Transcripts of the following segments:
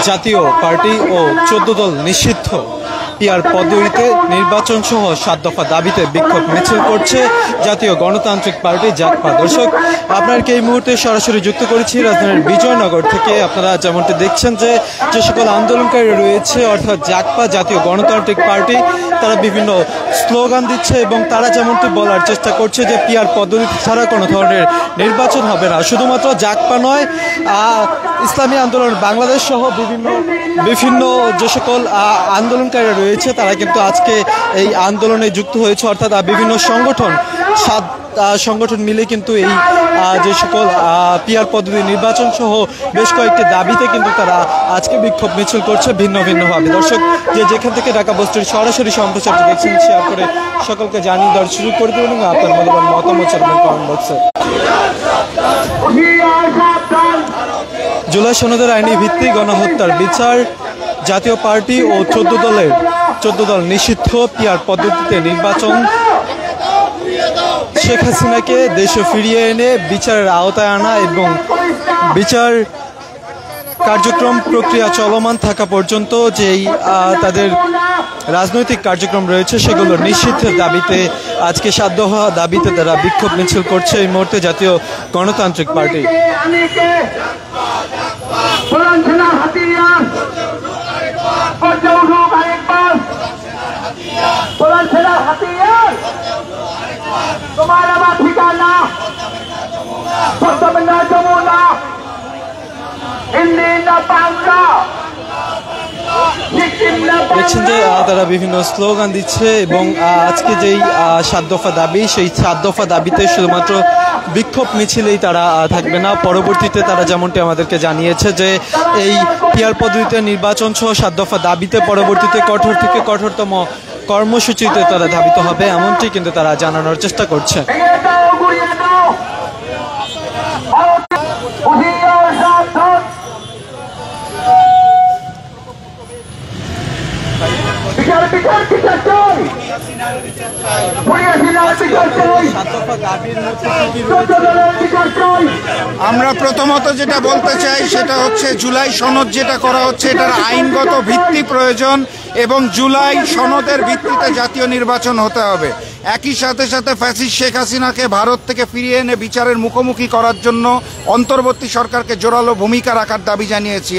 জাতীয় পার্টি ও ১৪ দল নিষিদ্ধ পিআর পদ্ধতিতে নির্বাচন সহ ৭ দফা দাবিতে বিক্ষোভ মিছিল করছে জাতীয় গণতান্ত্রিক পার্টি জাকপা। দর্শক, আপনাকে এই মুহূর্তে সরাসরি যুক্ত করেছি রাজধানীর বিজয়নগর থেকে। আপনারা যেমনটি দেখছেন যে সকল আন্দোলনকারী রয়েছে অর্থাৎ জাকপা জাতীয় গণতান্ত্রিক পার্টি, তারা বিভিন্ন স্লোগান দিচ্ছে এবং তারা যেমনটি বলার চেষ্টা করছে যে পিআর পদ্ধতি ছাড়া কোনো ধরনের নির্বাচন হবে না। শুধুমাত্র জাকপা নয়, ইসলামী আন্দোলন বাংলাদেশ সহ বিভিন্ন যে সকল আন্দোলনকারীরা রয়েছে তারা কিন্তু আজকে এই আন্দোলনে যুক্ত হয়েছে। অর্থাৎ বিভিন্ন সংগঠন মিলে কিন্তু এই যে সকল পিআর পদ্ধতি নির্বাচন সহ বেশ কয়েকটি দাবিতে কিন্তু তারা আজকে বিক্ষোভ মিছিল করছে ভিন্ন ভিন্নভাবে। দর্শক, যেখান থেকে ঢাকা পোস্টের সরাসরি সম্প্রচারটি দেখছেন শেয়ার করে সকলকে জানিয়ে দেওয়ার সুযোগ করে দেবেন এবং আপনার মূল্যবান মতামত জানাবেন কমেন্ট বক্সে। জুলাই সনদের আইনি ভিত্তিক গণহত্যার বিচার, জাতীয় পার্টি ও ১৪ দল নিষিদ্ধ পিআর পদ্ধতিতে নির্বাচন, শেখ হাসিনাকে দেশে ফিরিয়ে এনে বিচারের আওতায় আনা এবং বিচার কার্যক্রম প্রক্রিয়া চলমান থাকা পর্যন্ত যেই তাদের রাজনৈতিক কার্যক্রম রয়েছে সেগুলো নিষিদ্ধের দাবিতে আজকে ৭ দফা দাবিতে তারা বিক্ষোভ মিছিল করছে এই মুহূর্তে জাতীয় গণতান্ত্রিক পার্টি। দেখছেন যে তারা বিভিন্ন স্লোগান দিচ্ছে এবং আজকে যেই ৭ দফা দাবি, সেই ৭ দফা দাবিতে শুধুমাত্র বিক্ষোভ মিছিলেই তারা থাকবে না। পরবর্তীতে তারা যেমনটি আমাদেরকে জানিয়েছে যে এই পিআর পদ্ধতিতে নির্বাচন সহ ৭ দফা দাবিতে পরবর্তীতে কঠোর থেকে কঠোরতম কর্মসূচিতে তারা ধাবিত হবে, এমনটি কিন্তু তারা জানানোর চেষ্টা করছে। আমরা প্রথমত যেটা বলতে চাই সেটা হচ্ছে জুলাই সনদ যেটা করা হচ্ছে এটার আইনগত ভিত্তি প্রয়োজন এবং জুলাই সনদের ভিত্তিতে জাতীয় নির্বাচন হতে হবে। একই সাথে সাথে ফ্যাসিস্ট শেখ হাসিনাকে ভারত থেকে ফিরিয়ে এনে বিচারের মুখোমুখি করার জন্য অন্তর্বর্তী সরকারকে জোরালো ভূমিকা রাখার দাবি জানিয়েছি।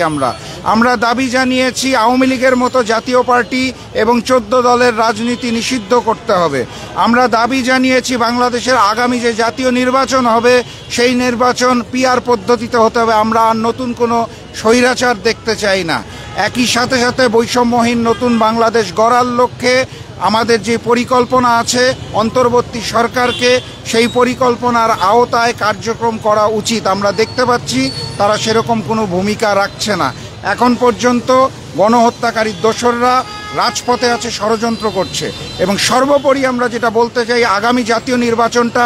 আমরা দাবি জানিয়েছি আওয়ামী লীগের মতো জাতীয় পার্টি এবং ১৪ দলের রাজনীতি নিষিদ্ধ করতে হবে। আমরা দাবি জানিয়েছি বাংলাদেশের আগামী যে জাতীয় নির্বাচন হবে সেই নির্বাচন পিআর পদ্ধতিতে হতে হবে। আমরা আর নতুন কোনো স্বৈরাচার দেখতে চাই না। একই সাথে সাথে বৈষম্যহীন নতুন বাংলাদেশ গড়ার লক্ষ্যে আমাদের যে পরিকল্পনা আছে অন্তর্বর্তী সরকারকে সেই পরিকল্পনার আওতায় কার্যক্রম করা উচিত। আমরা দেখতে পাচ্ছি তারা সেরকম কোনো ভূমিকা রাখছে না। এখন পর্যন্ত গণহত্যাকারীর দোসররা রাজপথে আছে, ষড়যন্ত্র করছে এবং সর্বোপরি আমরা যেটা বলতে চাই আগামী জাতীয় নির্বাচনটা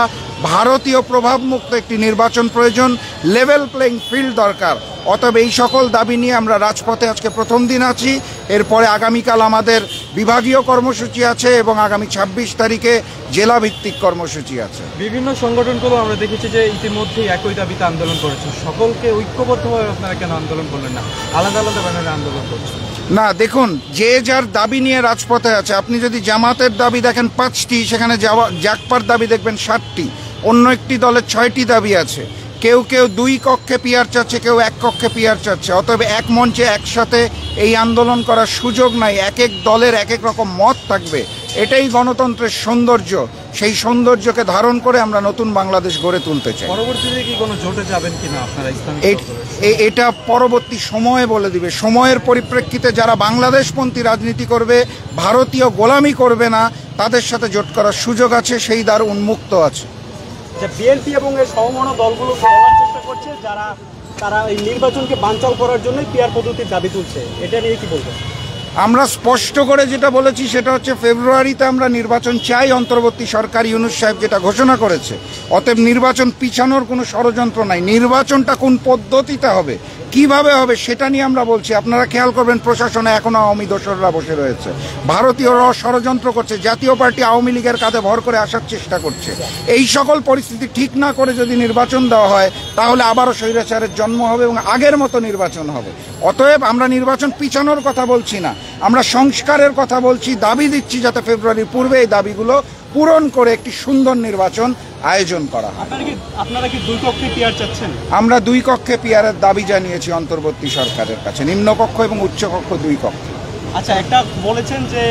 ভারতীয় প্রভাবমুক্ত একটি নির্বাচন প্রয়োজন, লেভেল প্লেইং ফিল্ড দরকার। অতএব এই সকল দাবি নিয়ে আমরা রাজপথে আজকে প্রথম দিন আছি। এরপরে আগামীকাল আমাদের বিভাগীয় কর্মসূচি আছে এবং আগামী ২৬ তারিখে জেলা ভিত্তিক কর্মসূচি আছে। বিভিন্ন সংগঠনগুলো আমরা দেখেছি যে ইতিমধ্যেই একই দাবিতে আন্দোলন করেছে। সকলকে ঐক্যবদ্ধভাবে আপনারা কেন আন্দোলন করলেন না, আলাদা আলাদা ব্যানারে আন্দোলন করছেন? না, দেখুন, যে যার দাবি নিয়ে রাজপথে আছে। আপনি যদি জামাতের দাবি দেখেন ৫টি, সেখানে জাকপার দাবি দেখবেন ৭টি, অন্য একটি দলের ৬টি দাবি আছে। কেউ ২ কক্ষে পিআর চাচ্ছে, কেউ ১ কক্ষে পিআর চাচ্ছে। অতএব এক মঞ্চে একসাথে এই আন্দোলন করার সুযোগ নাই। এক এক দলের এক এক রকম মত থাকবে, এটাই গণতন্ত্রের সৌন্দর্য। সেই সৌন্দর্যকে ধারণ করে আমরা নতুন বাংলাদেশ গড়ে তুলতে চাই। পরবর্তীতে কি কোনো জোটে যাবেন কিনা আপনারা? এটা পরবর্তী সময়ে বলে দিবে। সময়ের পরিপ্রেক্ষিতে যারা বাংলাদেশপন্থী রাজনীতি করবে, ভারতীয় গোলামি করবে না, তাদের সাথে জোট করার সুযোগ আছে, সেই দ্বার উন্মুক্ত আছে। বিএনপি এবং এর সমমনা দলগুলো বলার চেষ্টা করছে তারা এই নির্বাচনকে বানচাল করার জন্যই পিআর পদ্ধতির দাবি তুলছে, এটা নিয়ে কি বলবেন? আমরা স্পষ্ট করে যেটা বলেছি সেটা হচ্ছে ফেব্রুয়ারিতে আমরা নির্বাচন চাই। অন্তর্বর্তী সরকার ইউনূস সাহেব যেটা ঘোষণা করেছে, অতএব নির্বাচন পিছানোর কোনো ষড়যন্ত্র নাই। নির্বাচনটা কোন পদ্ধতিতে হবে কিভাবে হবে সেটা নিয়ে আমরা বলছি। আপনারা খেয়াল করবেন, প্রশাসনে এখনো আওয়ামী দোসররা বসে রয়েছে, ভারতীয়রা ষড়যন্ত্র করছে, জাতীয় পার্টি আওয়ামী লীগের কাঁধে ভর করে আসার চেষ্টা করছে। এই সকল পরিস্থিতি ঠিক না করে যদি নির্বাচন দেওয়া হয় তাহলে আবারও স্বৈরাচারের জন্ম হবে এবং আগের মতো নির্বাচন হবে। অতএব আমরা নির্বাচন পিছানোর কথা বলছি না, আমরা সংস্কারের কথা বলছি, দাবি দিচ্ছি যাতে ফেব্রুয়ারির পূর্বে এই দাবিগুলো পূরণ করে একটি সুন্দর নির্বাচন আয়োজন করা হয়। আপনারা কি দুই কক্ষে পিআর চাচ্ছেন? আমরা দুই কক্ষে পিআরের দাবি জানিয়েছি অন্তর্বর্তী সরকারের কাছে, নিম্নকক্ষ এবং উচ্চকক্ষ দুই কক্ষে। আচ্ছা, একটা বলেছেন যে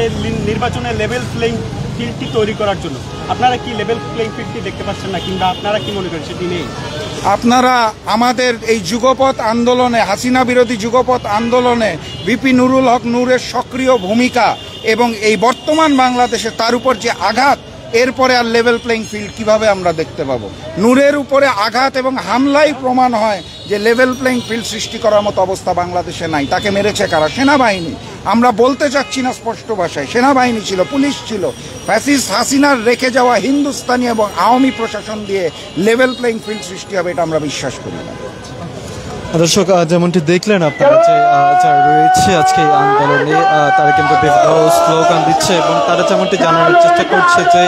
নির্বাচনে লেভেল প্লেইং ফিল্ডটি তৈরি করার জন্য, আপনারা কি লেভেল প্লেইং ফিল্ডটি দেখতে পাচ্ছেন না, কিংবা আপনারা কি মনে করেন সেটি নেই? আপনারা আমাদের এই যুগপৎ আন্দোলনে, হাসিনা বিরোধী যুগপৎ আন্দোলনে ভিপি নুরুল হক নূরের সক্রিয় ভূমিকা এবং এই বর্তমান বাংলাদেশে তার উপর যে আঘাত, এরপরে আর লেভেল প্লেইং ফিল্ড কিভাবে আমরা দেখতে পাবো? নূরের উপরে আঘাত এবং হামলাই প্রমাণ হয় যে লেভেল প্লেইং ফিল্ড সৃষ্টি করার মতো অবস্থা বাংলাদেশে নাই। তাকে মেরেছে কারা? সেনাবাহিনী। আমরা বলতে চাচ্ছি না স্পষ্ট ভাষায়, সেনাবাহিনী ছিল, পুলিশ ছিল। ফ্যাসিস্ট হাসিনার রেখে যাওয়া হিন্দুস্তানি এবং আওয়ামী প্রশাসন দিয়ে লেভেল প্লেইং ফিল্ড সৃষ্টি হবে এটা আমরা বিশ্বাস করি না। দর্শক, যেমনটি দেখলেন আপনারা যে যারা রয়েছে আজকে এই আন্দোলনে, তারা কিন্তু বিভিন্ন স্লোগান দিচ্ছে এবং তারা যেমনটি জানানোর চেষ্টা করছে যে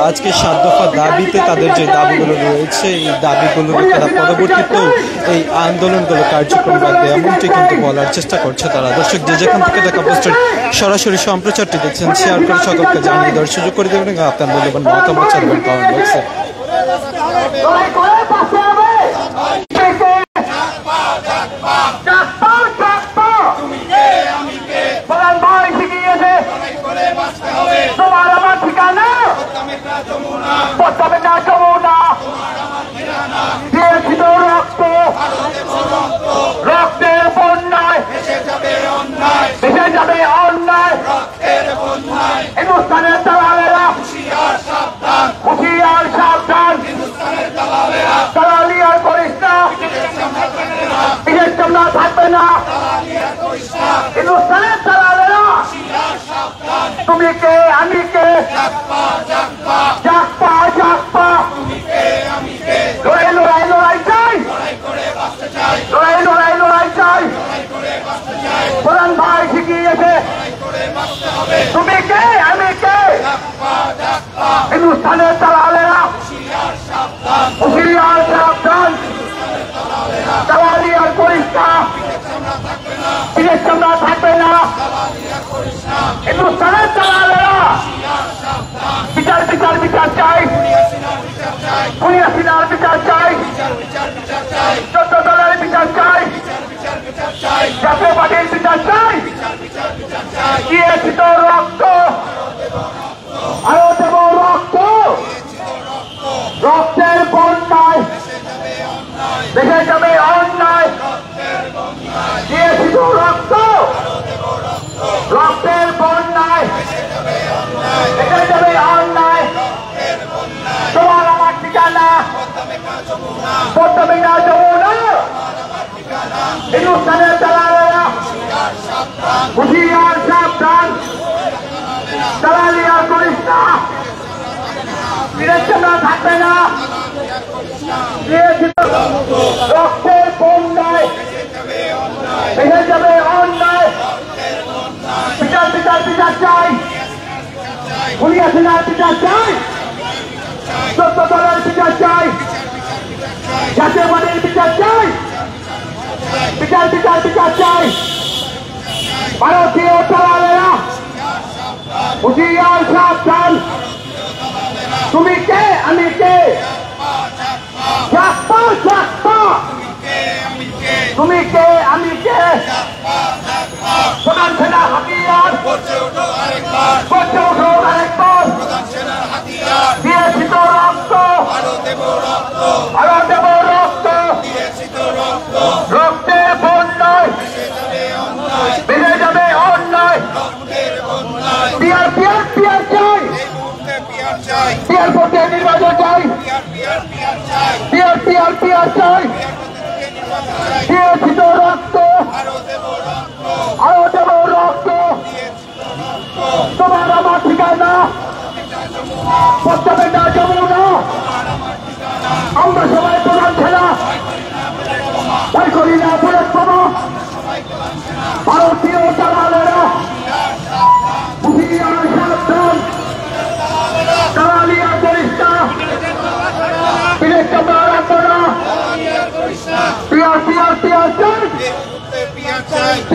আজকে 7 দফা দাবিতে তাদের যে দাবিগুলো রয়েছে, এই দাবিগুলো তারা পরবর্তীতেও এই আন্দোলনগুলো কার্যক্রম রাখবে, এমনটি কিন্তু বলার চেষ্টা করছে তারা। দর্শক, যে যেখান থেকে ঢাকা পোস্টের সরাসরি সম্প্রচারটি দেখছেন, শেয়ার করে সকলকে জানিয়ে দেওয়ার সুযোগ করে দেবেন এবং আপনার মূল্যবান মতামত জানাবেন কমেন্ট বক্সে। রক্তের বন্যায় ভেসে যাবে অন্যায়, হিন্দুস্তানের দালালেরা হুঁশিয়ার সাবধান, দালালি আর করিস না, বিশেষ চামড়া থাকবে না, হিন্দুস্তানের দালালেরা তুমি কে আমি কে, জাগপা জাগপা, লড়াই লড়াই লড়াই চাই, লড়াই লড়াই লড়াই চাই, প্রধান ভাই শিখিয়েছে তুমি কে আমি কে, হিন্দুস্তানের দালালেরা হুঁশিয়ার সাবধান, দালালি আর করিস না, বিশেষ চামড়া থাকবে না, হিন্দুস্তানের দালালেরা বিচার বিচার বিচার চাই, খুনি হাসিনার বিচার চাই, 14 দলের বিচার চাই, জাতীয় পার্টির বিচার চাই, দিয়েছি তো রক্ত আরো দেব রক্ত, রক্তের বন্যায় ভেসে যাবে অন্যায়, দিয়েছি তো রক্ত, রক্তের বন্যায় ভেসে যাবে অন্যায়, তোমার আমার ঠিকানা পদ্মা যমুনা, হিন্দুস্তানের দালালেরা হুঁশিয়ার সাবধান, দালালি আর করিস না, বিরের চামড়া থাকবে না, রক্তের বন্যায় ভেসে যাবে অন্যায়, বিচার বিচার বিচার চাই, খুনি হাসিনার বিচার চাই, 14 দলের বিচার চাই, জাতীয় পার্টির বিচার চাই, বিচার বিচার বিচার চাই, ভারতীয় দালালেরা হুঁশিয়ার সাবধান, তুমি কে আমি কে, জাগপা জাগপা, তুমি কে আমি কে, প্রধান সেনার হাতিয়ার করছে ওঠো আরেকবার, দিয়েছি তো রক্ত আরো দেব রক্ত, রক্তের বন্যায় ভেসে যাবে অন্যায়, পিয়ার পিয়ার পিয়ার চাই, পিয়ার ভোটে নির্বাচন চাই, পিয়ার পিয়ার পিয়ার চাই, দিয়েছি তো রক্ত বিচার চাই।